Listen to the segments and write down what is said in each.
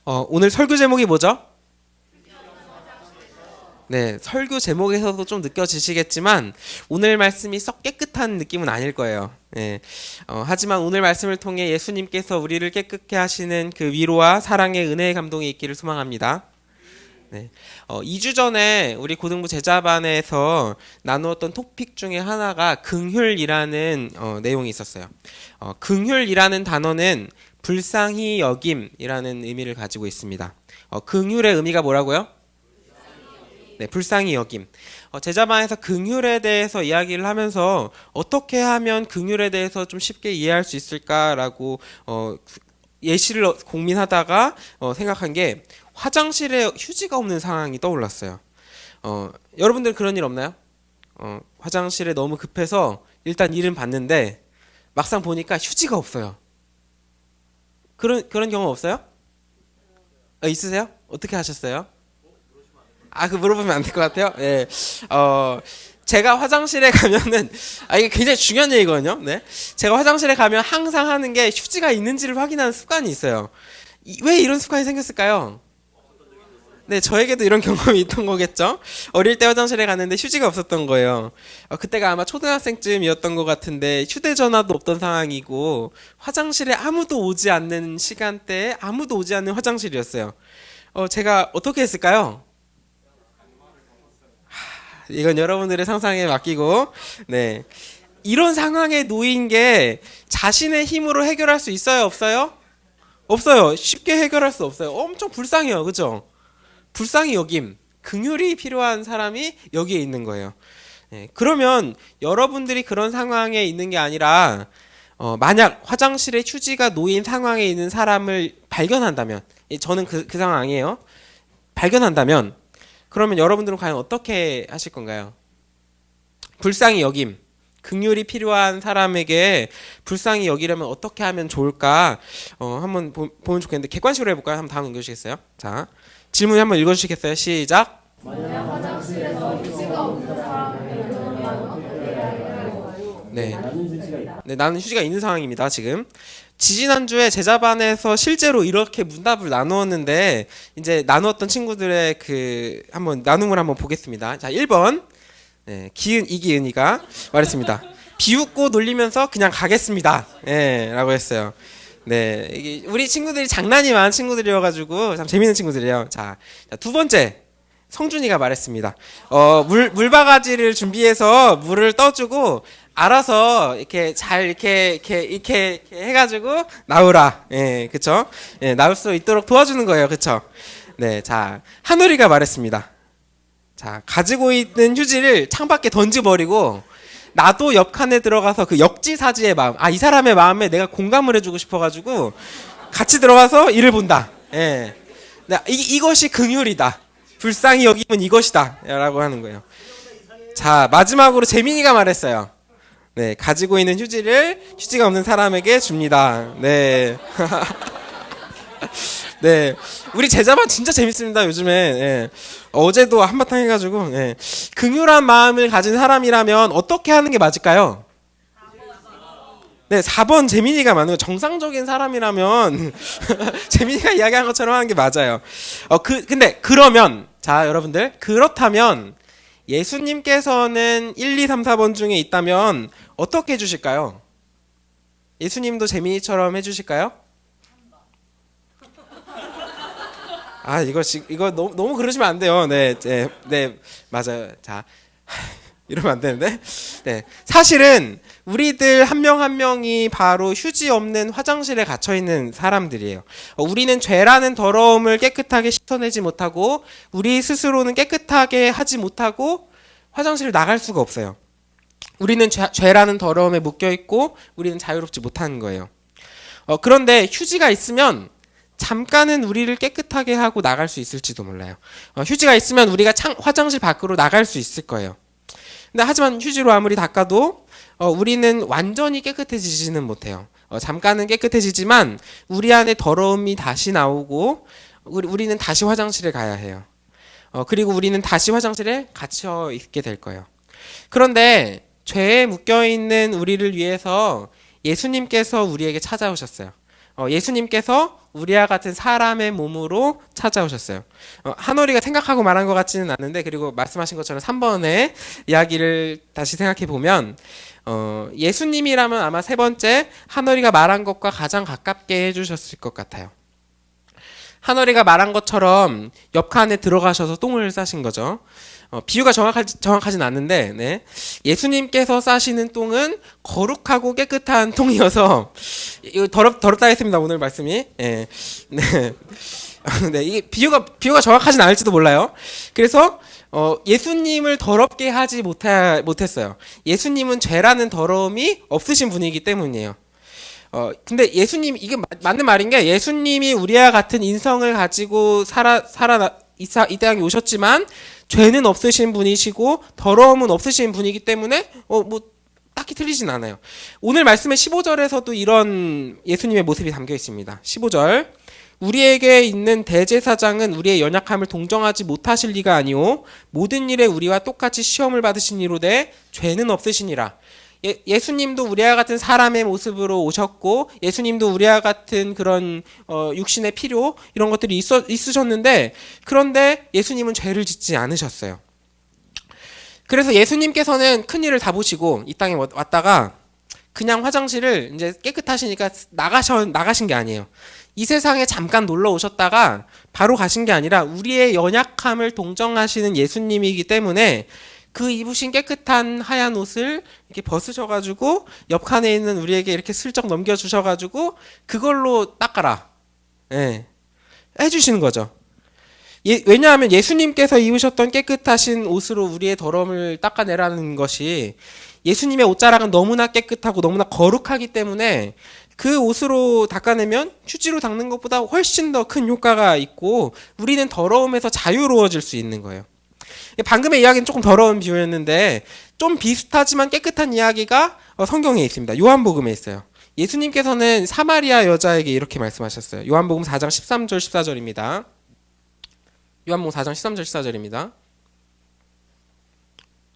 오늘 설교 제목이 뭐죠? 네, 설교 제목에서도 좀 느껴지시겠지만 오늘 말씀이 썩 깨끗한 느낌은 아닐 거예요. 네, 하지만 오늘 말씀을 통해 예수님께서 우리를 깨끗게 하시는 그 위로와 사랑의 은혜의 감동이 있기를 소망합니다. 네, 2주 전에 우리 고등부 제자반에서 나누었던 토픽 중에 하나가 긍휼이라는 내용이 있었어요. 긍휼이라는 단어는 불쌍히 여김이라는 의미를 가지고 있습니다. 긍휼의 의미가 뭐라고요? 네, 불쌍히 여김. 제자반에서 긍휼에 대해서 이야기를 하면서 어떻게 하면 긍휼에 대해서 좀 쉽게 이해할 수 있을까라고 예시를 고민하다가 생각한 게 화장실에 휴지가 없는 상황이 떠올랐어요. 여러분들 그런 일 없나요? 화장실에 너무 급해서 일단 일은 봤는데 막상 보니까 휴지가 없어요. 그런 경험 없어요? 있으세요? 어떻게 하셨어요? 그 물어보면 안 될 것 같아요. 예. 제가 화장실에 가면은 이게 굉장히 중요한 얘기거든요. 네. 제가 화장실에 가면 항상 하는 게 휴지가 있는지를 확인하는 습관이 있어요. 왜 이런 습관이 생겼을까요? 네, 저에게도 이런 경험이 있던 거겠죠. 어릴 때 화장실에 갔는데 휴지가 없었던 거예요. 그때가 아마 초등학생쯤이었던 것 같은데 휴대전화도 없던 상황이고 화장실에 아무도 오지 않는 시간대에 아무도 오지 않는 화장실이었어요. 제가 어떻게 했을까요? 이건 여러분들의 상상에 맡기고, 네. 이런 상황에 놓인 게 자신의 힘으로 해결할 수 있어요, 없어요? 없어요. 쉽게 해결할 수 없어요. 엄청 불쌍해요, 그죠? 불쌍히 여김, 긍휼이 필요한 사람이 여기에 있는 거예요. 네. 그러면 여러분들이 그런 상황에 있는 게 아니라, 만약 화장실에 휴지가 놓인 상황에 있는 사람을 발견한다면, 저는 그 상황이에요. 발견한다면, 그러면 여러분들은 과연 어떻게 하실 건가요? 불쌍히 여김, 긍휼이 필요한 사람에게 불쌍히 여기려면 어떻게 하면 좋을까? 한번 보면 좋겠는데 객관식으로 해볼까요? 한번 다음 넘겨주시겠어요? 자, 질문 한번 읽어주시겠어요? 시작. 만약 화장실에서 휴지가 없는 사람에게 그러면 어떻게 해야 할까요? 네, 나는 휴지가 있는 상황입니다. 지금. 지지난주에 제자반에서 실제로 이렇게 문답을 나누었는데 이제 나누었던 친구들의 한번 나눔을 한번 보겠습니다. 자, 1번. 네, 이기은이가 말했습니다. 비웃고 놀리면서 그냥 가겠습니다. 네, 라고 했어요. 네, 이게 우리 친구들이 장난이 많은 친구들이어가지고 참 재밌는 친구들이에요. 자, 두 번째. 성준이가 말했습니다. 물바가지를 준비해서 물을 떠주고 알아서 이렇게 잘 이렇게 해가지고 나오라. 예, 그쵸? 예, 나올 수 있도록 도와주는 거예요. 그쵸? 네, 자, 한우리가 말했습니다. 자, 가지고 있는 휴지를 창밖에 던져버리고 나도 옆 칸에 들어가서 그 역지사지의 마음, 이 사람의 마음에 내가 공감을 해주고 싶어가지고 같이 들어가서 일을 본다. 예, 네, 이것이 긍휼이다. 불쌍히 여기면 이것이다 라고 하는 거예요. 자, 마지막으로 재민이가 말했어요. 네, 가지고 있는 휴지가 없는 사람에게 줍니다. 네. 네, 우리 제자반 진짜 재밌습니다. 요즘에. 네. 어제도 한바탕 해가지고. 네. 긍휼한 마음을 가진 사람이라면 어떻게 하는 게 맞을까요? 네, 4번 재민이가 맞는 거. 정상적인 사람이라면 재민이가 이야기한 것처럼 하는 게 맞아요. 근데 그러면 자, 여러분들, 그렇다면 예수님께서는 1, 2, 3, 4번 중에 있다면 어떻게 해주실까요? 예수님도 재민이처럼 해주실까요? 이거 너무 그러시면 안 돼요. 네, 맞아요. 자, 이러면 안 되는데. 네, 사실은 우리들 한 명 한 명이 바로 휴지 없는 화장실에 갇혀 있는 사람들이에요. 우리는 죄라는 더러움을 깨끗하게 씻어내지 못하고 우리 스스로는 깨끗하게 하지 못하고 화장실을 나갈 수가 없어요. 우리는 죄라는 더러움에 묶여 있고 우리는 자유롭지 못하는 거예요. 그런데 휴지가 있으면 잠깐은 우리를 깨끗하게 하고 나갈 수 있을지도 몰라요. 휴지가 있으면 우리가 화장실 밖으로 나갈 수 있을 거예요. 근데 하지만 휴지로 아무리 닦아도 우리는 완전히 깨끗해지지는 못해요. 잠깐은 깨끗해지지만 우리 안에 더러움이 다시 나오고 우리는 다시 화장실에 가야 해요. 그리고 우리는 다시 화장실에 갇혀 있게 될 거예요. 그런데 죄에 묶여 있는 우리를 위해서 예수님께서 우리에게 찾아오셨어요. 예수님께서 우리와 같은 사람의 몸으로 찾아오셨어요. 한월이가 생각하고 말한 것 같지는 않은데, 그리고 말씀하신 것처럼 3번의 이야기를 다시 생각해 보면 예수님이라면 아마 세 번째 한월이가 말한 것과 가장 가깝게 해주셨을 것 같아요. 한월이가 말한 것처럼 옆칸에 들어가셔서 똥을 싸신 거죠. 비유가 정확하진 않는데, 네. 예수님께서 싸시는 똥은 거룩하고 깨끗한 똥이어서, 이거 더럽다 했습니다, 오늘 말씀이. 네. 네. 네, 이게 비유가 정확하진 않을지도 몰라요. 그래서, 예수님을 더럽게 하지 못했어요. 예수님은 죄라는 더러움이 없으신 분이기 때문이에요. 근데 예수님, 이게 맞는 말인 게, 예수님이 우리와 같은 인성을 가지고 이 땅에 오셨지만, 죄는 없으신 분이시고 더러움은 없으신 분이기 때문에 뭐 딱히 틀리진 않아요. 오늘 말씀의 15절에서도 이런 예수님의 모습이 담겨 있습니다. 15절, 우리에게 있는 대제사장은 우리의 연약함을 동정하지 못하실 리가 아니오 모든 일에 우리와 똑같이 시험을 받으시니로되 죄는 없으시니라. 예수님도 우리와 같은 사람의 모습으로 오셨고, 예수님도 우리와 같은 그런 육신의 필요 이런 것들이 있으셨는데, 그런데 예수님은 죄를 짓지 않으셨어요. 그래서 예수님께서는 큰 일을 다 보시고 이 땅에 왔다가 그냥 화장실을 이제 깨끗하시니까 나가신 게 아니에요. 이 세상에 잠깐 놀러 오셨다가 바로 가신 게 아니라 우리의 연약함을 동정하시는 예수님이기 때문에 그 입으신 깨끗한 하얀 옷을 이렇게 벗으셔가지고 옆 칸에 있는 우리에게 이렇게 슬쩍 넘겨주셔가지고 그걸로 닦아라, 예, 해주시는 거죠. 왜냐하면 예수님께서 입으셨던 깨끗하신 옷으로 우리의 더러움을 닦아내라는 것이, 예수님의 옷자락은 너무나 깨끗하고 너무나 거룩하기 때문에 그 옷으로 닦아내면 휴지로 닦는 것보다 훨씬 더 큰 효과가 있고 우리는 더러움에서 자유로워질 수 있는 거예요. 방금의 이야기는 조금 더러운 비유였는데 좀 비슷하지만 깨끗한 이야기가 성경에 있습니다. 요한복음에 있어요. 예수님께서는 사마리아 여자에게 이렇게 말씀하셨어요. 요한복음 4장 13절 14절입니다. 요한복음 4장 13절 14절입니다.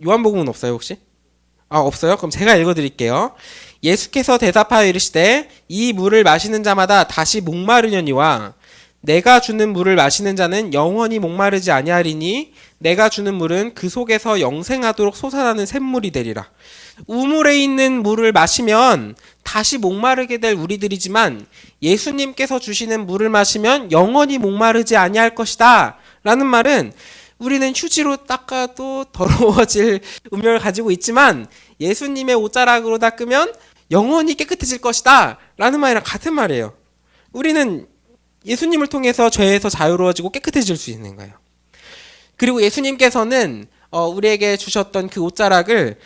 요한복음은 없어요 혹시? 없어요? 그럼 제가 읽어드릴게요. 예수께서 대답하여 이르시되 이 물을 마시는 자마다 다시 목마르려니와 내가 주는 물을 마시는 자는 영원히 목마르지 아니하리니 내가 주는 물은 그 속에서 영생하도록 솟아나는 샘물이 되리라. 우물에 있는 물을 마시면 다시 목마르게 될 우리들이지만 예수님께서 주시는 물을 마시면 영원히 목마르지 아니할 것이다 라는 말은, 우리는 휴지로 닦아도 더러워질 음료를 가지고 있지만 예수님의 옷자락으로 닦으면 영원히 깨끗해질 것이다 라는 말이랑 같은 말이에요. 우리는 예수님을 통해서 죄에서 자유로워지고 깨끗해질 수 있는 거예요. 그리고 예수님께서는 우리에게 주셨던 그 옷자락을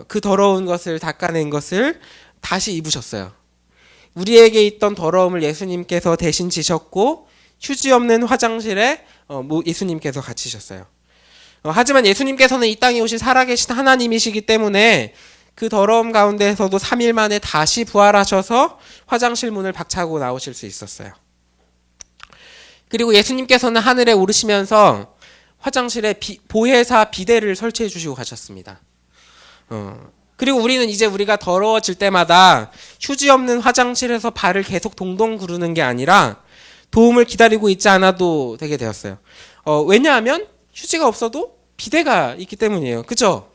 그 더러운 것을 닦아낸 것을 다시 입으셨어요. 우리에게 있던 더러움을 예수님께서 대신 지셨고 휴지 없는 화장실에 예수님께서 갇히셨어요. 하지만 예수님께서는 이 땅에 오신 살아계신 하나님이시기 때문에 그 더러움 가운데에서도 3일 만에 다시 부활하셔서 화장실 문을 박차고 나오실 수 있었어요. 그리고 예수님께서는 하늘에 오르시면서 화장실에 보혜사 비데를 설치해 주시고 가셨습니다. 그리고 우리는 이제 우리가 더러워질 때마다 휴지 없는 화장실에서 발을 계속 동동 구르는 게 아니라 도움을 기다리고 있지 않아도 되게 되었어요. 왜냐하면 휴지가 없어도 비데가 있기 때문이에요. 그죠?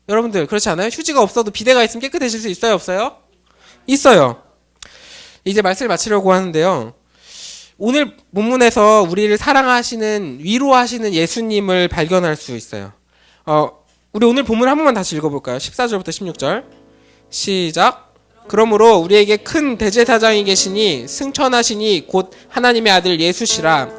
여러분들 그렇지 않아요? 휴지가 없어도 비데가 있으면 깨끗해질 수 있어요? 없어요? 있어요. 이제 말씀을 마치려고 하는데요. 오늘 본문에서 우리를 사랑하시는, 위로하시는 예수님을 발견할 수 있어요. 우리 오늘 본문 한 번만 다시 읽어볼까요? 14절부터 16절 시작. 그러므로 우리에게 큰 대제사장이 계시니 승천하시니 곧 하나님의 아들 예수시라.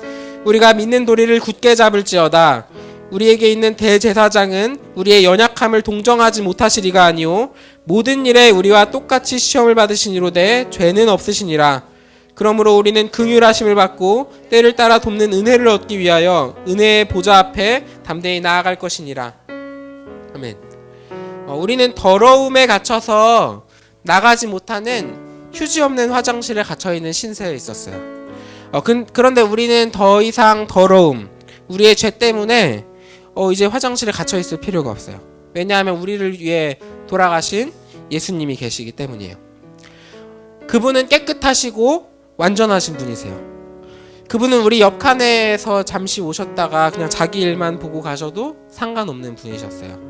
우리가 믿는 도리를 굳게 잡을지어다. 우리에게 있는 대제사장은 우리의 연약함을 동정하지 못하시리가 아니오 모든 일에 우리와 똑같이 시험을 받으시니로되 죄는 없으시니라. 그러므로 우리는 긍휼하심을 받고 때를 따라 돕는 은혜를 얻기 위하여 은혜의 보좌 앞에 담대히 나아갈 것이니라. 아멘. 우리는 더러움에 갇혀서 나가지 못하는 휴지 없는 화장실에 갇혀있는 신세에 있었어요. 그런데 우리는 더 이상 더러움, 우리의 죄 때문에 이제 화장실에 갇혀있을 필요가 없어요. 왜냐하면 우리를 위해 돌아가신 예수님이 계시기 때문이에요. 그분은 깨끗하시고 완전하신 분이세요. 그분은 우리 옆 칸에서 잠시 오셨다가 그냥 자기 일만 보고 가셔도 상관없는 분이셨어요.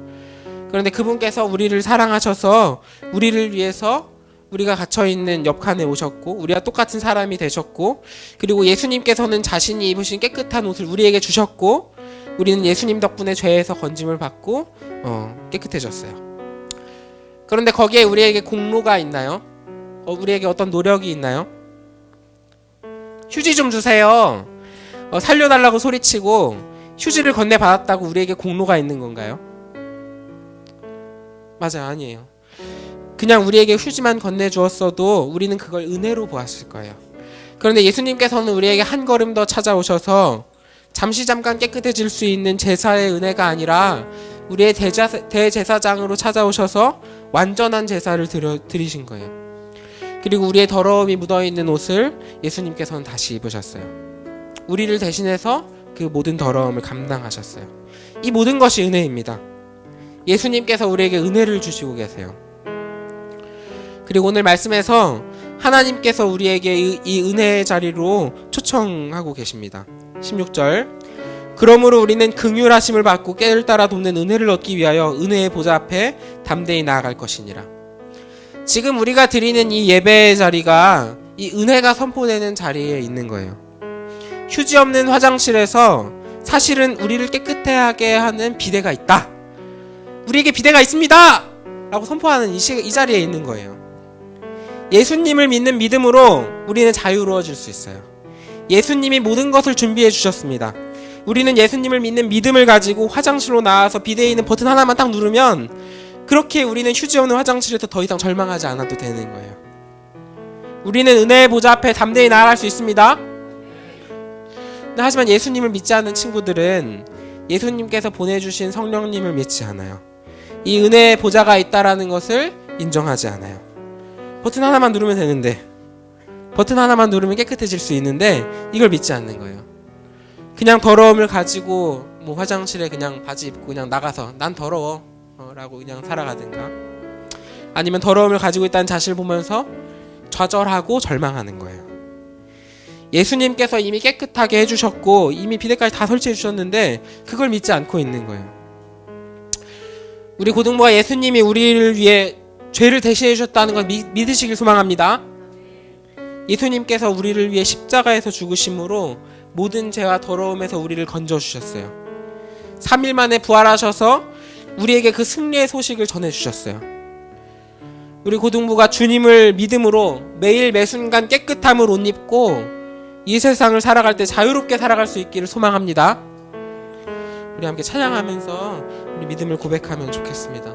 그런데 그분께서 우리를 사랑하셔서 우리를 위해서 우리가 갇혀있는 옆 칸에 오셨고 우리와 똑같은 사람이 되셨고, 그리고 예수님께서는 자신이 입으신 깨끗한 옷을 우리에게 주셨고, 우리는 예수님 덕분에 죄에서 건짐을 받고 깨끗해졌어요. 그런데 거기에 우리에게 공로가 있나요? 우리에게 어떤 노력이 있나요? 휴지 좀 주세요. 살려달라고 소리치고 휴지를 건네받았다고 우리에게 공로가 있는 건가요? 맞아요, 아니에요. 그냥 우리에게 휴지만 건네주었어도 우리는 그걸 은혜로 보았을 거예요. 그런데 예수님께서는 우리에게 한 걸음 더 찾아오셔서 잠깐 깨끗해질 수 있는 제사의 은혜가 아니라 우리의 대제사장으로 찾아오셔서 완전한 제사를 드리신 거예요. 그리고 우리의 더러움이 묻어있는 옷을 예수님께서는 다시 입으셨어요. 우리를 대신해서 그 모든 더러움을 감당하셨어요. 이 모든 것이 은혜입니다. 예수님께서 우리에게 은혜를 주시고 계세요. 그리고 오늘 말씀에서 하나님께서 우리에게 이 은혜의 자리로 초청하고 계십니다. 16절, 그러므로 우리는 긍휼하심을 받고 깨를 따라 돕는 은혜를 얻기 위하여 은혜의 보좌 앞에 담대히 나아갈 것이니라. 지금 우리가 드리는 이 예배의 자리가 이 은혜가 선포되는 자리에 있는 거예요. 휴지 없는 화장실에서 사실은 우리를 깨끗하게 하는 비데가 있다. 우리에게 비데가 있습니다! 라고 선포하는 이 자리에 있는 거예요. 예수님을 믿는 믿음으로 우리는 자유로워질 수 있어요. 예수님이 모든 것을 준비해 주셨습니다. 우리는 예수님을 믿는 믿음을 가지고 화장실로 나와서 비데에 있는 버튼 하나만 딱 누르면 그렇게 우리는 휴지 없는 화장실에서 더 이상 절망하지 않아도 되는 거예요. 우리는 은혜의 보좌 앞에 담대히 나아갈 수 있습니다. 하지만 예수님을 믿지 않는 친구들은 예수님께서 보내주신 성령님을 믿지 않아요. 이 은혜의 보좌가 있다라는 것을 인정하지 않아요. 버튼 하나만 누르면 되는데, 버튼 하나만 누르면 깨끗해질 수 있는데 이걸 믿지 않는 거예요. 그냥 더러움을 가지고 화장실에 그냥 바지 입고 그냥 나가서 난 더러워 라고 그냥 살아가든가, 아니면 더러움을 가지고 있다는 자신을 보면서 좌절하고 절망하는 거예요. 예수님께서 이미 깨끗하게 해주셨고 이미 비데까지 다 설치해 주셨는데 그걸 믿지 않고 있는 거예요. 우리 고등부가 예수님이 우리를 위해 죄를 대신해 주셨다는 걸 믿으시길 소망합니다. 예수님께서 우리를 위해 십자가에서 죽으심으로 모든 죄와 더러움에서 우리를 건져주셨어요. 3일 만에 부활하셔서 우리에게 그 승리의 소식을 전해주셨어요. 우리 고등부가 주님을 믿음으로 매일 매순간 깨끗함을 옷 입고 이 세상을 살아갈 때 자유롭게 살아갈 수 있기를 소망합니다. 우리 함께 찬양하면서 우리 믿음을 고백하면 좋겠습니다.